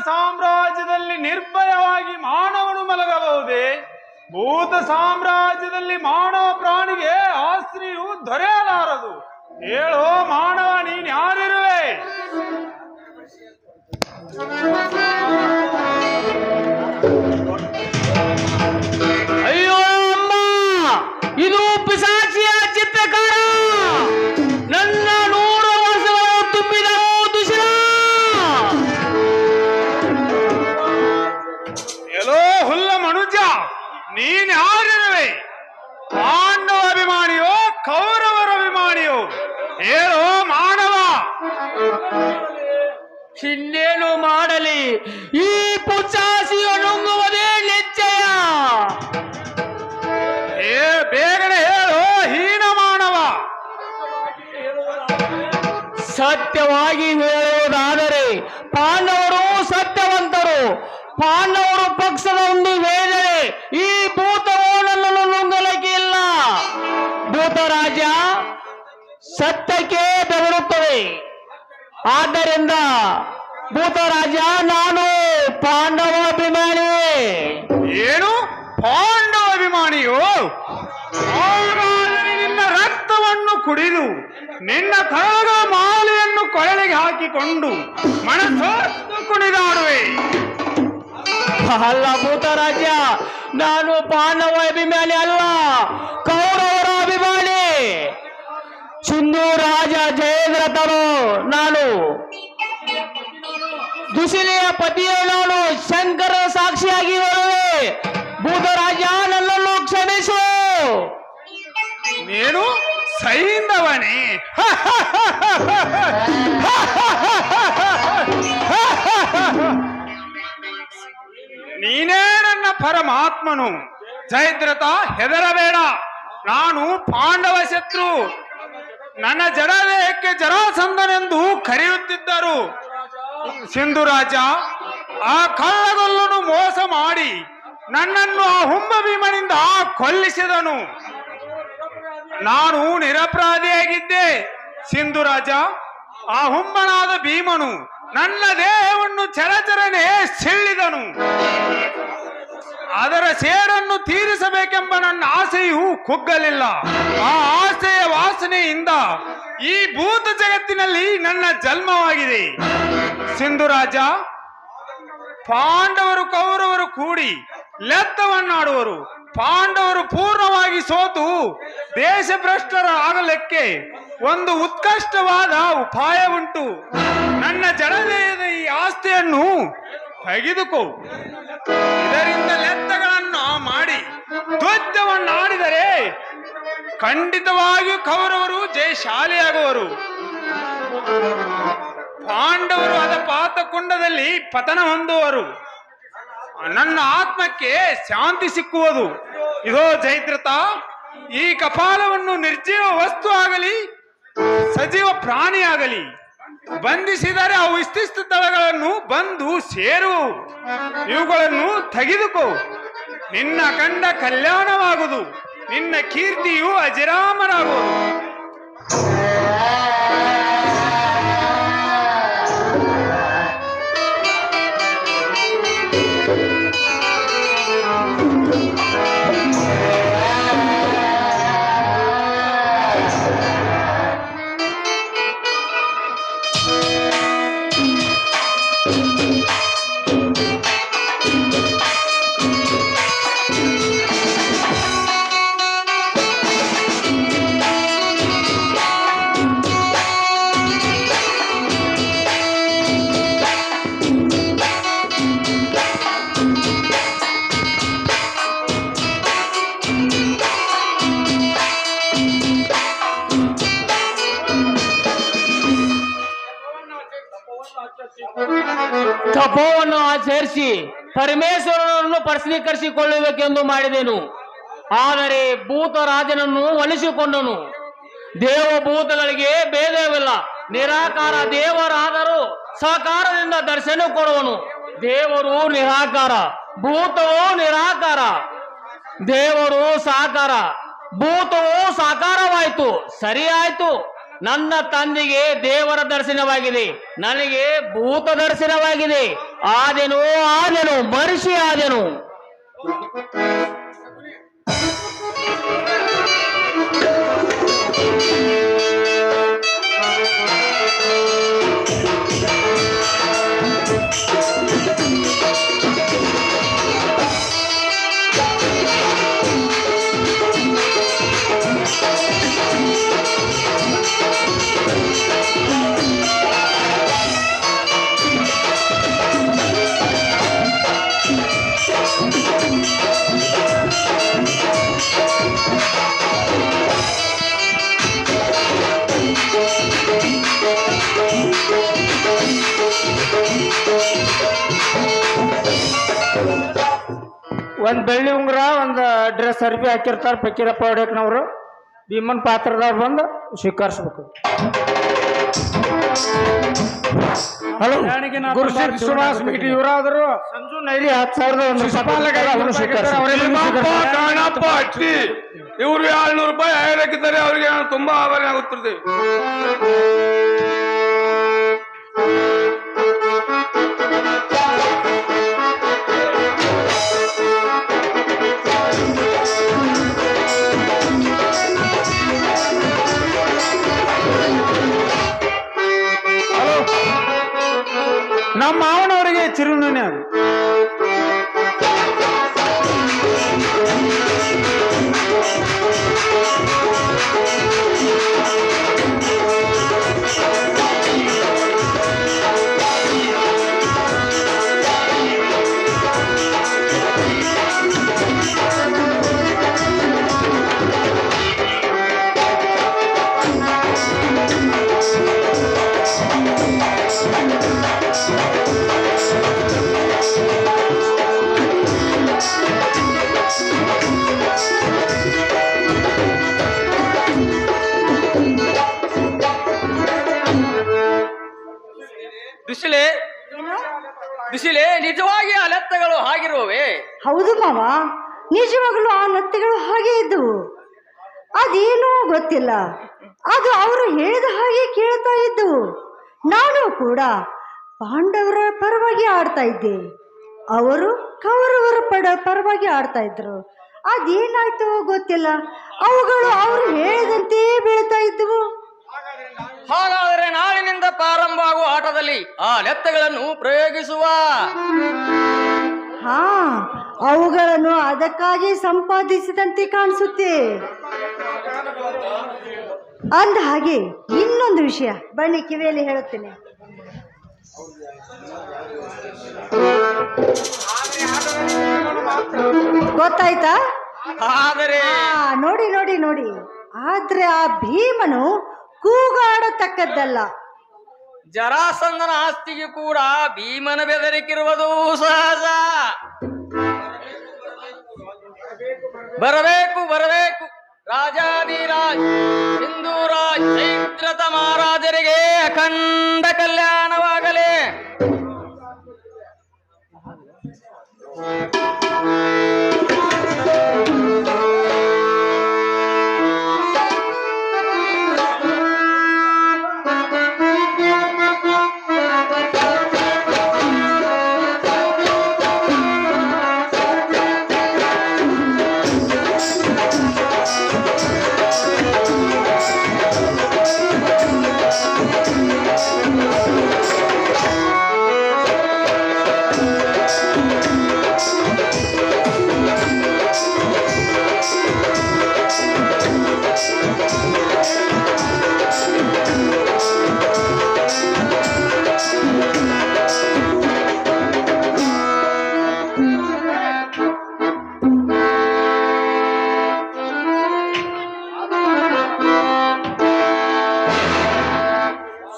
ಸಾಮ್ರಾಜ್ಯದಲ್ಲಿ ನಿರ್ಭಯವಾಗಿ ಮಾನವನು ಮಲಗಬಹುದೇ? ಭೂತ ಸಾಮ್ರಾಜ್ಯದಲ್ಲಿ ಮಾನವ ಪ್ರಾಣಿಗೆ ಆಸ್ತಿಯು ದೊರೆಯಲಾರದು. ಹೇಳೋ ಮಾನವ, ನೀನ್ ಯಾರಿರುವೆ? ಅಯ್ಯೋ ಅಮ್ಮ, ಇದು ಪಿಶಾಚಿಯ ಚಿತ್ರಕಾರ. ನನ್ನ 100 ವರ್ಷಗಳು ತುಂಬಿದ ದುಶಿಲ. ಎಲ್ಲೋ ಹುಲ್ಲ ಮನುಜ, ನೀನ್ ಯಾರಿರುವೆ? ಪಾಂಡವ ಅಭಿಮಾನಿಯೋ ಕೌರವರ ಅಭಿಮಾನಿಯೋ? ಹೇಳೋ ಮಾನವ. ಇನ್ನೇನು ಮಾಡಲಿ, ಈ ಪಿಶಾಚಿಯ ನುಂಗುವುದೇ ನಿಶ್ಚಯ. ಬೇಗನೆ ಹೇಳೋ ಹೀನ ಮಾನವ. ಸತ್ಯವಾಗಿ ಹೇಳುವುದಾದರೆ ಪಾಂಡವರು ಸತ್ಯವಂತರು. ಪಾಂಡವರು ಪಕ್ಷದ ಒಂದು ವೇಳೆ ಈ ಭೂತವು ನನ್ನನ್ನು ನುಂಗಲಿಕ್ಕೆ ಇಲ್ಲ. ಭೂತರಾಜ ಸತ್ಯಕ್ಕೆ ಬೆದರುತ್ತದೆ. ಆದ್ದರಿಂದ ಭೂತರಾಜ, ನಾನು ಪಾಂಡವ ಅಭಿಮಾನಿ. ಏನು ಪಾಂಡವ ಅಭಿಮಾನಿಯೋ? ಹಾಗಾದರೆ ನಿನ್ನ ರಕ್ತವನ್ನು ಕುಡಿದು ನಿನ್ನ ಕರಗ ಮಾಲೆಯನ್ನು ಕೊರಳಿಗೆ ಹಾಕಿಕೊಂಡು ಮನಸ್ಸು ಕುಣಿದಾಡುವೆ. ಅಲ್ಲ ಭೂತರಾಜ, ನಾನು ಪಾಂಡವ ಅಭಿಮಾನಿ ಅಲ್ಲ, ಕೌರವರ ಅಭಿಮಾನಿ. ಸಿಂಧು ರಾಜ ಜಯದ್ರಥನು ನಾನು, ದುಶಿಲೆಯ ಪತಿಯೇ ನಾನು. ಶಂಕರ ಸಾಕ್ಷಿಯಾಗಿ ಹೇಳುವೆ, ಭೂತರಾಜ ನನ್ನನ್ನು ಕ್ಷಮಿಸು. ನೀನು ಸೈಂಧವನೇ? ನೀನೇ ನನ್ನ ಪರಮಾತ್ಮನು. ಜಯದ್ರಥ, ಹೆದರಬೇಡ. ನಾನು ಪಾಂಡವ ಶತ್ರು. ನನ್ನ ಜಡದೇಹಕ್ಕೆ ಜರಾಸಂಧನೆಂದು ಕರೆಯುತ್ತಿದ್ದರು. ಸಿಂಧುರಾಜ ಆ ಕಳ್ಳಗೊಲ್ಲನು ಮೋಸ ಮಾಡಿ ನನ್ನನ್ನು ಆ ಹುಂಬ ಭೀಮನಿಂದ ಕೊಲ್ಲಿಸಿದನು. ನಾನು ನಿರಪರಾಧಿಯಾಗಿದ್ದೆ. ಸಿಂಧುರಾಜ, ಆ ಹುಂಬನಾದ ಭೀಮನು ನನ್ನ ದೇಹವನ್ನು ಚರಚರನೆ ಸೆಳ್ಳಿದನು. ಅದರ ಸೇಡನ್ನು ತೀರಿಸಬೇಕೆಂಬ ನನ್ನ ಆಸೆಯು ಕುಗ್ಗಲಿಲ್ಲ. ಆ ಆಸೆಯ ವಾಸನೆಯಿಂದ ಈ ಭೂತ ಜಗತ್ತಿನಲ್ಲಿ ನನ್ನ ಜನ್ಮವಾಗಿದೆ. ಸಿಂಧುರಾಜ, ಪಾಂಡವರು ಕೌರವರು ಕೂಡಿ ಲೆತ್ತವನ್ನಾಡುವರು. ಪಾಂಡವರು ಪೂರ್ಣವಾಗಿ ಸೋತು ದೇಶಭ್ರಷ್ಟರ ಆಗಲಿಕ್ಕೆ ಒಂದು ಉತ್ಕೃಷ್ಟವಾದ ಉಪಾಯ ಉಂಟು. ನನ್ನ ಜಡದೇಹದ ಈ ಆಸ್ತಿಯನ್ನು ತೆಗೆದುಕೋ. ಇದರಿಂದ ಲೆತ್ತಗಳನ್ನು ಮಾಡಿ ಧ್ವಜವನ್ನಾಡಿದರೆ ಖಂಡಿತವಾಗಿಯೂ ಕೌರವರು ಜಯಶಾಲಿಯಾಗುವರು. ಪಾಂಡವರು ಅಧಪಾತ ಕುಂಡದಲ್ಲಿ ಪತನ ಹೊಂದುವರು. ನನ್ನ ಆತ್ಮಕ್ಕೆ ಶಾಂತಿ ಸಿಕ್ಕುವುದು. ಇದೋ ಜಯದ್ರಥ, ಈ ಕಪಾಲವನ್ನು ನಿರ್ಜೀವ ವಸ್ತು ಆಗಲಿ ಸಜೀವ ಪ್ರಾಣಿಯಾಗಲಿ ಬಂಧಿಸಿದರೆ ಅವು ಇಷ್ಟಿಷ್ಟ ಸ್ಥಳಗಳನ್ನು ಬಂದು ಸೇರುವು. ಇವುಗಳನ್ನು ತೆಗೆದುಕೋ. ನಿನ್ನ ಕಂಡ ಕಲ್ಯಾಣವಾಗುವುದು. ನಿನ್ನ ಕೀರ್ತಿಯು ಅಜರಾಮರಾಗುವುದು. ತಪವನ್ನು ಆಚರಿಸಿ ಪರಮೇಶ್ವರನನ್ನು ಪ್ರಶ್ನೀಕರಿಸಿಕೊಳ್ಳಬೇಕೆಂದು ಮಾಡಿದೆನು. ಆದರೆ ಭೂತರಾಜನನ್ನು ಒಲಿಸಿಕೊಂಡನು. ದೇವಭೂತಗಳಿಗೆ ಭೇದವಿಲ್ಲ. ನಿರಾಕಾರ ದೇವರಾದರೂ ಸಾಕಾರದಿಂದ ದರ್ಶನ ಕೊಡುವನು. ದೇವರು ನಿರಾಕಾರ, ಭೂತವೂ ನಿರಾಕಾರ. ದೇವರು ಸಾಕಾರ, ಭೂತವು ಸಾಕಾರವಾಯಿತು. ಸರಿಯಾಯ್ತು. ನನ್ನ ತಂದೆಗೆ ದೇವರ ದರ್ಶನವಾಗಿದೆ, ನನಗೆ ಭೂತ ದರ್ಶನವಾಗಿದೆ. ಆದೆನು ಮನುಷ್ಯ ಆದೆನು. ಒಂದ್ ಬೆಳ್ಳಿ ಉಂಗುರ ಒಂದ್ ಡ್ರೆಸ್ ಅರ್ಬಿ ಹಾಕಿರ್ತಾರ ಫಕೀರಪ್ಪ ಹೊಡಕ್ನವ್ರು. ಭೀಮನ್ ಪಾತ್ರದವ್ರು ಬಂದು ಸ್ವೀಕರಿಸ್ಬೇಕು. ಹಲೋ, ಗುರುಸಿದ್ ಸುಭಾಷ್ ಮೀಟಿ ಇವರಾದ್ರು ಸಂಜು ನೈಲಿ 10,000 ಒಂದು ಕಾಣಪ್ಪ ಅಟ್ಟಿ ಇವ್ರು 700 ರೂಪಾಯಿ ಹಾಕಿದ್ದಾರೆ. ಅವ್ರಿಗೆ ತುಂಬಾ ಆಭರಣ ಆಗುತ್ತಿದೆ. ನಮ್ಮ ಮಾವನವರಿಗೆ ಚಿರುನನೆ ಅದು. ಬಿಸಿಲೆ ನಿಜವಾಗಿ ಆ ಲೆತ್ತಗಳು ಹಾಗಿರುವವೇ? ಹೌದು ಮಾವ, ನಿಜವಾಗ್ಲೂ ಆ ಲತ್ತೆಗಳು ಹಾಗೆ ಇದ್ದವು. ಅದೇನೋ ಗೊತ್ತಿಲ್ಲ, ಅದು ಅವರು ಹೇಳಿದ ಹಾಗೆ ಕೇಳ್ತಾ ಇದ್ದವು. ನಾನು ಕೂಡ ಪಾಂಡವರ ಪರವಾಗಿ ಆಡ್ತಾ ಇದ್ದೆ, ಅವರು ಕೌರವರ ಪರವಾಗಿ ಆಡ್ತಾ ಇದ್ರು. ಅದೇನಾಯ್ತೋ ಗೊತ್ತಿಲ್ಲ, ಅವುಗಳು ಅವರು ಹೇಳಿದಂತೆ ಬೀಳ್ತಾ ಇದ್ದವು. ಹಾಗಾದರೆ ನಾಳಿನಿಂದ ಪ್ರಾರಂಭ ಆಗುವ ಆಟದಲ್ಲಿ ಆ ಲೆತ್ತಗಳನ್ನು ಪ್ರಯೋಗಿಸುವ. ಹಾ, ಅವುಗಳನ್ನು ಅದಕ್ಕಾಗಿ ಸಂಪಾದಿಸಿದಂತೆ ಕಾಣಿಸುತ್ತೆ. ಅಂದ ಹಾಗೆ ಇನ್ನೊಂದು ವಿಷಯ ಬನ್ನಿ ಕಿವಿಯಲ್ಲಿ ಹೇಳುತ್ತೇನೆ. ಗೊತ್ತಾಯ್ತಾ? ಆದರೆ ನೋಡಿ ನೋಡಿ ನೋಡಿ, ಆದ್ರೆ ಆ ಭೀಮನು ಕೂಗಾಡತಕ್ಕದ್ದಲ್ಲ. ಜರಾಸಂಧನ ಆಸ್ತಿಗೆ ಕೂಡ ಭೀಮನ ಬೆದರಿಕಿರುವುದು ಸಹಜ. ಬರಬೇಕು ಬರಬೇಕು ರಾಜಾದಿರಾಜ್ ಹಿಂದೂರಾಜ್ ಜೈದ್ರಥ ಮಹಾರಾಜರಿಗೆ ಅಖಂಡ ಕಲ್ಯಾಣವಾಗಲಿ.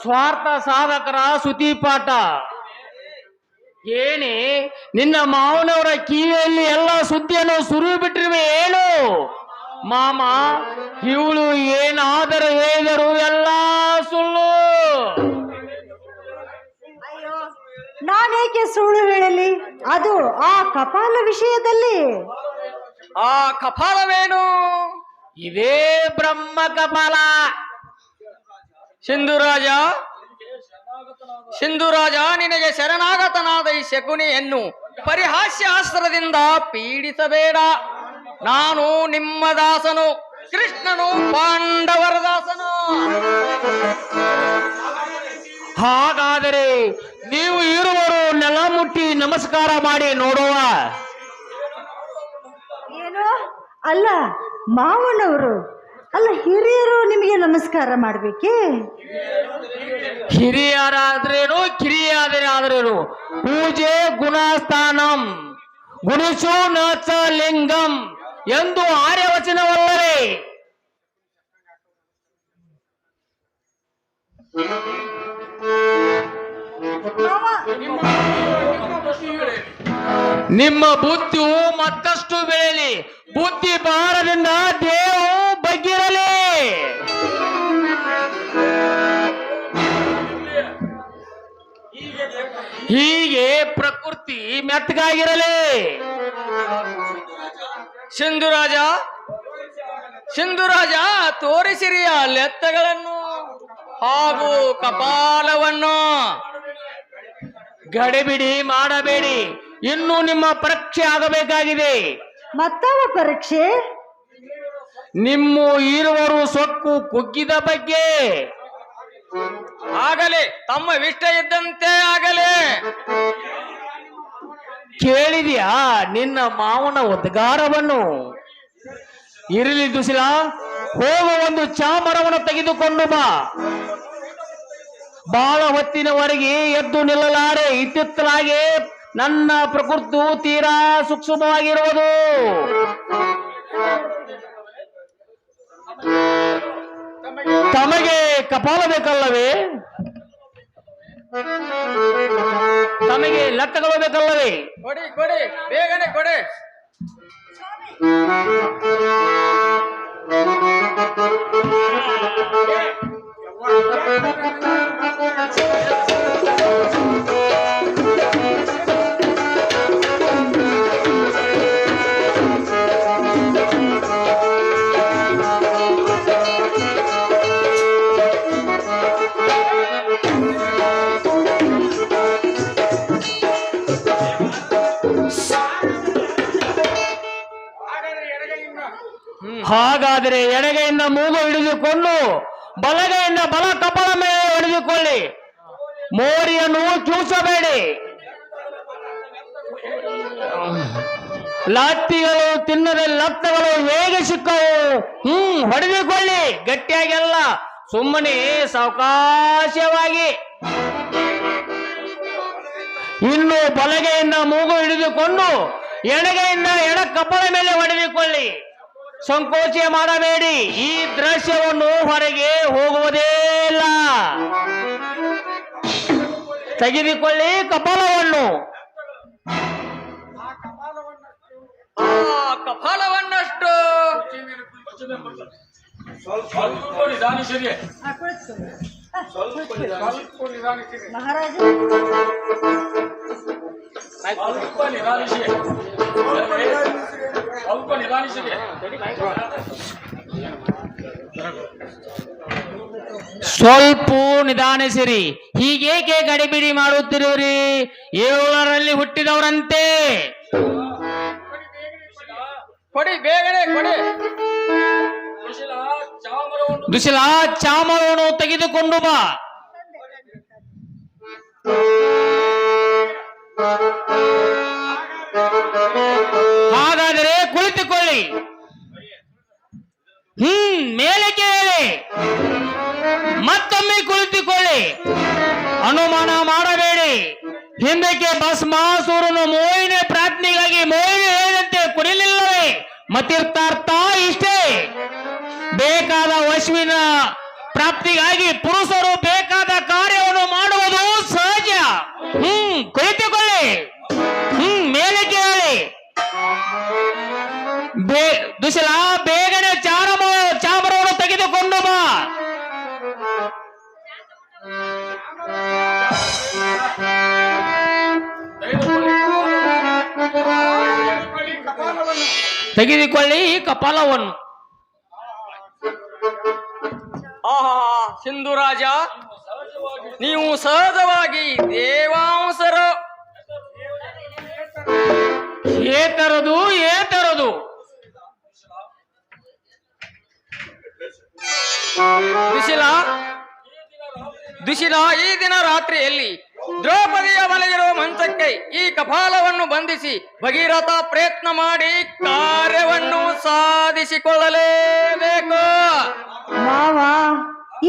ಸ್ವಾರ್ಥ ಸಾಧಕರ ಸುತಿ ಪಾಠ. ಏನೇ ನಿನ್ನ ಮಾವನವರ ಕಿವಿಯಲ್ಲಿ ಎಲ್ಲ ಸುದ್ದಿಯನ್ನು ಸುರು ಬಿಟ್ಟಿರುವೆ ಏನು ಮಾಮ? ಇವಳು ಏನಾದರೂ ಹೇಳಿದರು ಎಲ್ಲ ಸುಳ್ಳು. ನಾನೇಕೆ ಸುಳ್ಳು ಹೇಳಲಿ? ಅದು ಆ ಕಪಾಲ ವಿಷಯದಲ್ಲಿ. ಆ ಕಪಾಲವೇನು? ಇದೇ ಬ್ರಹ್ಮ ಕಪಾಲ. ಸಿಂಧುರಾಜ ಸಿಂಧುರಾಜ, ನಿನಗೆ ಶರಣಾಗತನಾದ ಈ ಶಕುನಿಯನ್ನು ಪರಿಹಾಸ್ಯಾಸ್ತ್ರದಿಂದ ಪೀಡಿಸಬೇಡ. ನಾನು ನಿಮ್ಮ ದಾಸನು, ಕೃಷ್ಣನು ಪಾಂಡವರ ದಾಸನು. ಹಾಗಾದರೆ ನೀವು ಇರುವರು ನೆಲ ಮುಟ್ಟಿ ನಮಸ್ಕಾರ ಮಾಡಿ ನೋಡುವ. ಏನು ಅಲ್ಲ ಮಾವನವರು, ಅಲ್ಲ ಹಿರಿಯರು ನಿಮಗೆ ನಮಸ್ಕಾರ ಮಾಡ್ಬೇಕೇ? ಹಿರಿಯರಾದ್ರೇನು ಕಿರಿಯಾದರೇನು, ಪೂಜೆ ಗುಣಸ್ಥಾನಂ ಗುಣಿಸು ನಚ ಲಿಂಗಂ ಎಂದು ಆರ್ಯವಚನವಲ್ಲವೇ? ನಿಮ್ಮ ಬುದ್ಧಿಯು ಮತ್ತಷ್ಟು ಬೆಳೆಯಲಿ, ಬುದ್ಧಿ ಭಾರದಿಂದ ದೇವು ಬಗ್ಗಿರಲಿ. ಹೀಗೆ ಪ್ರಕೃತಿ ಮೆತ್ತಗಾಗಿರಲಿ. ಸಿಂಧುರಾಜ ಸಿಂಧುರಾಜ, ತೋರಿಸಿರಿಯ ಲೆತ್ತಗಳನ್ನು ಹಾಗೂ ಕಪಾಲವನ್ನು. ಗಡಿಬಿಡಿ ಮಾಡಬೇಡಿ, ಇನ್ನು ನಿಮ್ಮ ಪರೀಕ್ಷೆ ಆಗಬೇಕಾಗಿದೆ. ಮತ್ತವ ಪರೀಕ್ಷೆ? ನಿಮ್ಮ ಇರುವರು ಸೊಕ್ಕು ಕುಗ್ಗಿದ ಬಗ್ಗೆ. ಆಗಲೇ, ತಮ್ಮ ಇಷ್ಟ ಇದ್ದಂತೆ ಆಗಲೇ. ಕೇಳಿದ್ಯಾ ನಿನ್ನ ಮಾವನ ಉದ್ಗಾರವನ್ನು? ಇರಲಿ ದುಶೀಲ, ಹೋಗ ಒಂದು ಚಾಮರವನ್ನು ತೆಗೆದುಕೊಂಡು ಬಾ. ಬಹಳ ಹೊತ್ತಿನವರೆಗೆ ಎದ್ದು ನಿಲ್ಲಲಾರೆ. ಇತ್ತಿತ್ತಲಾಗೆ ನನ್ನ ಪ್ರಕೃತಿ ತೀರಾ ಸೂಕ್ಷ್ಮವಾಗಿರುವುದು. ತಮಗೆ ಕಪಾಲ ಬೇಕಲ್ಲವೇ? ತಮಗೆ ಲೆಕ್ಕಗಳು ಬೇಕಲ್ಲವೇ? ಕೊಡಿ ಕೊಡಿ, ಬೇಗನೆ ಕೊಡಿ. ಹಾಗಾದರೆ ಎಡಗೈಯಿಂದ ಮೂಗು ಹಿಡಿದುಕೊಂಡು ಬಲಗೈಯಿಂದ ಬಲ ಕಪಾಲ ಮೇಲೆ ಹಿಡಿದುಕೊಳ್ಳಿ. ಮೋರಿಯನ್ನು ಚೂಸಬೇಡಿ. ಲಾತ್ತಿಗಳು ತಿನ್ನದೆ ಲತ್ತಗಳು ಹೇಗೆ ಸಿಕ್ಕವು? ಹೊಡೆದುಕೊಳ್ಳಿ ಗಟ್ಟಿಯಾಗೆಲ್ಲ, ಸುಮ್ಮನೆ ಸಾವಕಾಶವಾಗಿ. ಇನ್ನು ಬಲಗೈಯಿಂದ ಮೂಗು ಹಿಡಿದುಕೊಂಡು ಎಡಗೈಯಿಂದ ಎಡ ಕಪಾಲ ಮೇಲೆ ಹೊಡೆದುಕೊಳ್ಳಿ. ಸಂಕೋಚ ಮಾಡಬೇಡಿ. ಈ ದೃಶ್ಯವನ್ನು ಹೊರಗೆ ಹೋಗುವುದೇ ಇಲ್ಲ. ತೆಗೆದುಕೊಳ್ಳಿ ಕಪಾಲವನ್ನು. ಕಪಾಲವನ್ನಷ್ಟು ಮಹಾರಾಜ ಸ್ವಲ್ಪ ನಿಧಾನಿಸಿರಿ. ಹೀಗೇಕೆ ಗಡಿಬಿಡಿ ಮಾಡುತ್ತಿರುವಿರಿ? 7ರಲ್ಲಿ ಹುಟ್ಟಿದವರಂತೆ. ಕೊಡಿ, ಬೇಗನೆ ಕೊಡಿ. ದುಶೀಲ, ಚಾಮರವನ್ನು ತೆಗೆದುಕೊಂಡು ಬಾ. ಹಾಗಾದರೆ ಕುಳಿತುಕೊಳ್ಳಿ. ಮೇಲಕ್ಕೆ ಹೇಳಿ, ಮತ್ತೊಮ್ಮೆ ಕುಳಿತುಕೊಳ್ಳಿ. ಅನುಮಾನ ಮಾಡಬೇಡಿ. ಹಿಂದಕ್ಕೆ ಭಸ್ಮಾಸುರನು ಮೋಹಿನಿ ಪ್ರಾರ್ಥನೆಗಾಗಿ ಮೋಹಿನಿ ಹೇಳಿದಂತೆ ಕುಡಿಲಿಲ್ಲವೇ? ಮತಿರ್ಥಾರ್ಥ ಇಷ್ಟೇ. ಬೇಕಾದ ವಶುವಿನ ಪ್ರಾಪ್ತಿಗಾಗಿ ಪುರುಷರು ಬೇಕಾದ ಕಾರ್ಯವನ್ನು ಮಾಡುವುದು ಸಹಜ. ಕುಳಿತುಕೊಳ್ಳಿ. ಮೇಲಕ್ಕೆ ಹೇಳಿ. ದುಶೀಲ, ಬೇಗನೆ ಚಾಮರವನ್ನು ತೆಗೆದುಕೊಂಡು ಬಾ. ತೆಗೆದುಕೊಳ್ಳಿ ಕಪಾಲವನ್ನು. ಆಹಾ, ಸಿಂಧುರಾಜ, ನೀವು ಸಹಜವಾಗಿ ದೇವಾಂಶರು. ಏತರದು ಏತರದು ದುಶಿಲ, ಈ ದಿನ ರಾತ್ರಿಯಲ್ಲಿ ದ್ರೌಪದಿಯ ಮಲಗಿರುವ ಮಂಚಕ್ಕೆ ಈ ಕಪಾಲವನ್ನು ಬಂಧಿಸಿ ಭಗೀರಥ ಪ್ರಯತ್ನ ಮಾಡಿ ಕಾರ್ಯವನ್ನು ಸಾಧಿಸಿಕೊಳ್ಳಲೇಬೇಕು. ಮಾವ,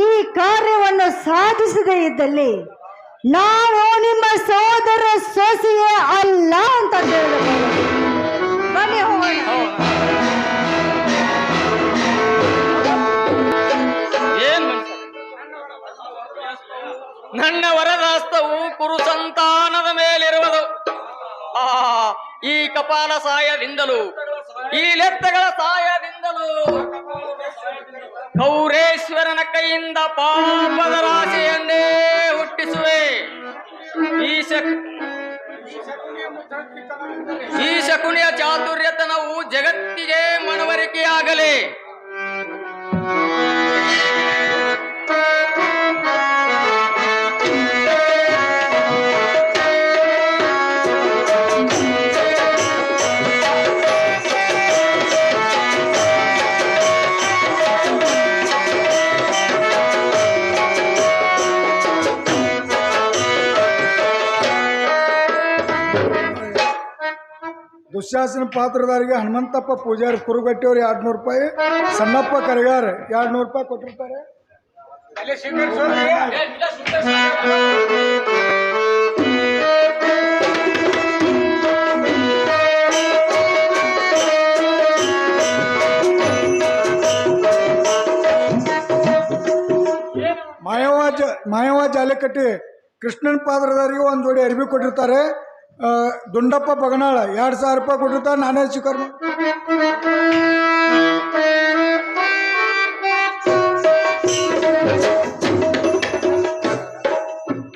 ಈ ಕಾರ್ಯವನ್ನು ಸಾಧಿಸದೇ ಇದ್ದಲ್ಲಿ ನಾನು ನಿಮ್ಮ ಸೋದರ ಸೊಸೆಯೇ ಅಲ್ಲ ಅಂತ ಹೇಳಬಹುದು. ಬನ್ನಿ ಹೋಗೋಣ. ಏನ್ ನನ್ನ ವರದಾಸ್ತವು ಕುರು ಸಂತಾನದ ಮೇಲಿರುವುದು. ಈ ಕಪಾಲ ಸಹಾಯದಿಂದಲೂ ಈ ಲೆತ್ತಗಳ ಸಹಾಯದಿಂದಲೂ ಗೌರೇಶ್ವರನ ಕೈಯಿಂದ ಪಾಪದ ರಾಶಿಯನ್ನೇ ಹುಟ್ಟಿಸುವೆ. ಈ ಶಕುನಿಯ ಚಾತುರ್ಯತನವು ಜಗತ್ತಿಗೆ ಮನವರಿಕೆಯಾಗಲಿ. ದುಶ್ಯಾಸನ ಪಾತ್ರಧಾರಿಗೆ ಹನುಮಂತಪ್ಪ ಪೂಜಾರಿ ಕುರುಗಟ್ಟಿಯವ್ರು 200 ರೂಪಾಯಿ, ಸಣ್ಣಪ್ಪ ಕರಿಗಾರ 200 ರೂಪಾಯಿ ಕೊಟ್ಟಿರ್ತಾರೆ. ಮಾಯವ್ವ ಜಾಲಿಕಟ್ಟಿ ಕೃಷ್ಣನ್ ಪಾತ್ರಧಾರಿಗೆ 1 ಜೋಡಿ ಅರ್ಬಿ ಕೊಟ್ಟಿರ್ತಾರೆ. ದುಂಡಪ್ಪ ಬಗನಾಳ 2000 ರೂಪಾಯಿ ಕೊಟ್ಟಿರ್ತಾರೆ. ನಾನೇ ಸ್ವೀಕಾರ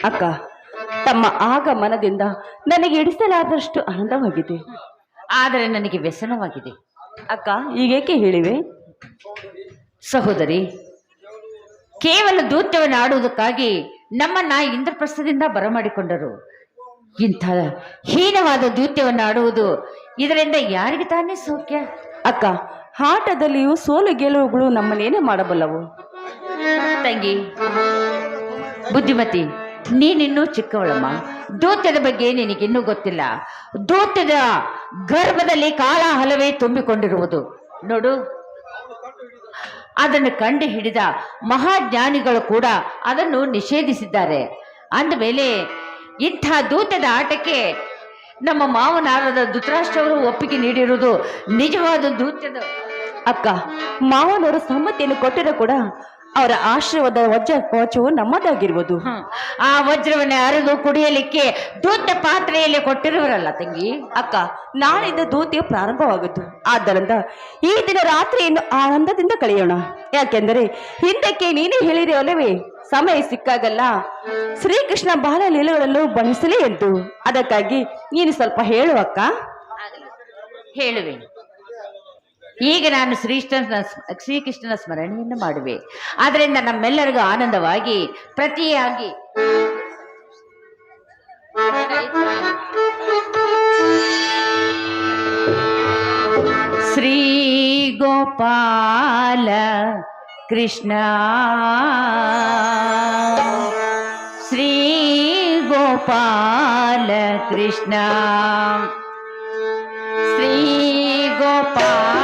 ಅಕ್ಕ, ತಮ್ಮ ಆಗಮನದಿಂದ ನನಗೆ ಇಡಿಸಲಾದಷ್ಟು ಆನಂದವಾಗಿದೆ, ಆದರೆ ನನಗೆ ವ್ಯಸನವಾಗಿದೆ. ಅಕ್ಕ, ಈಗೇಕೆ ಹೇಳಿವೆ? ಸಹೋದರಿ, ಕೇವಲ ದೂತ್ಯವನ್ನು ಆಡುವುದಕ್ಕಾಗಿ ನಮ್ಮನ್ನ ಇಂದ್ರಪ್ರಸ್ಥದಿಂದ ಬರಮಾಡಿಕೊಂಡರು. ಇಂಥ ಹೀನವಾದ ದೂತ್ಯವನ್ನು ಆಡುವುದು ಇದರಿಂದ ಯಾರಿಗೆ ತಾನೇ ಸೌಖ್ಯ? ಅಕ್ಕ, ಆಟದಲ್ಲಿಯೂ ಸೋಲು ಗೆಲುವುಗಳು ನಮ್ಮನ್ನೇನೇ ಮಾಡಬಲ್ಲವು. ತಂಗಿ ಬುದ್ಧಿಮತಿ, ನೀನಿನ್ನೂ ಚಿಕ್ಕವಳಮ್ಮ. ದೂತ್ಯದ ಬಗ್ಗೆ ನಿನಗಿನ್ನೂ ಗೊತ್ತಿಲ್ಲ. ದೂತ್ಯದ ಗರ್ಭದಲ್ಲಿ ಕಾಲ ಹಲವೇ ತುಂಬಿಕೊಂಡಿರುವುದು ನೋಡು. ಅದನ್ನು ಕಂಡು ಹಿಡಿದ ಮಹಾಜ್ಞಾನಿಗಳು ಕೂಡ ಅದನ್ನು ನಿಷೇಧಿಸಿದ್ದಾರೆ. ಅಂದಮೇಲೆ ಇಂಥ ದೂತದ ಆಟಕ್ಕೆ ನಮ್ಮ ಮಾವನಾರದ ಧೃತರಾಷ್ಟ್ರವರು ಒಪ್ಪಿಗೆ ನೀಡಿರುವುದು ನಿಜವಾದ ದೂತ್ಯದ. ಅಕ್ಕ, ಮಾವನವರು ಸಮ್ಮತಿಯನ್ನು ಕೊಟ್ಟಿರೋ ಕೂಡ ಅವರ ಆಶೀರ್ವಾದ ವಜ್ರ ಕವಚವು ನಮ್ಮದಾಗಿರುವುದು. ಆ ವಜ್ರವನ್ನೇ ಅರೆದು ಕುಡಿಯಲಿಕ್ಕೆ ದೂತ ಪಾತ್ರೆಯಲ್ಲಿ ಕೊಟ್ಟಿರುವರಲ್ಲ ತಂಗಿ. ಅಕ್ಕ, ನಾಳಿಂದ ದೂತಿಯು ಪ್ರಾರಂಭವಾಗುವುದು. ಆದ್ದರಿಂದ ಈ ದಿನ ರಾತ್ರಿಯನ್ನು ಆನಂದದಿಂದ ಕಳೆಯೋಣ. ಯಾಕೆಂದರೆ ಹಿಂದಕ್ಕೆ ನೀನೇ ಹೇಳಿರಿ ಅಲ್ಲವೇ, ಸಮಯ ಸಿಕ್ಕಾಗಲ್ಲ ಶ್ರೀಕೃಷ್ಣ ಬಾಲ ಲೀಲೆಗಳನ್ನು ಬಣಿಸಲಿ ಎಂದು. ಅದಕ್ಕಾಗಿ ನೀನು ಸ್ವಲ್ಪ ಹೇಳು ಅಕ್ಕ. ಹೇಳುವೆ. ಈಗ ನಾನು ಶ್ರೀಕೃಷ್ಣನ ಸ್ಮರಣೆಯನ್ನು ಮಾಡುವೆ. ಆದ್ದರಿಂದ ನಮ್ಮೆಲ್ಲರಿಗೂ ಆನಂದವಾಗಿ ಪ್ರತಿಯಾಗಿ ಶ್ರೀ ಗೋಪಾಲ ಕೃಷ್ಣ, ಶ್ರೀ ಗೋಪಾಲ ಕೃಷ್ಣ, ಶ್ರೀ ಗೋಪಾಲ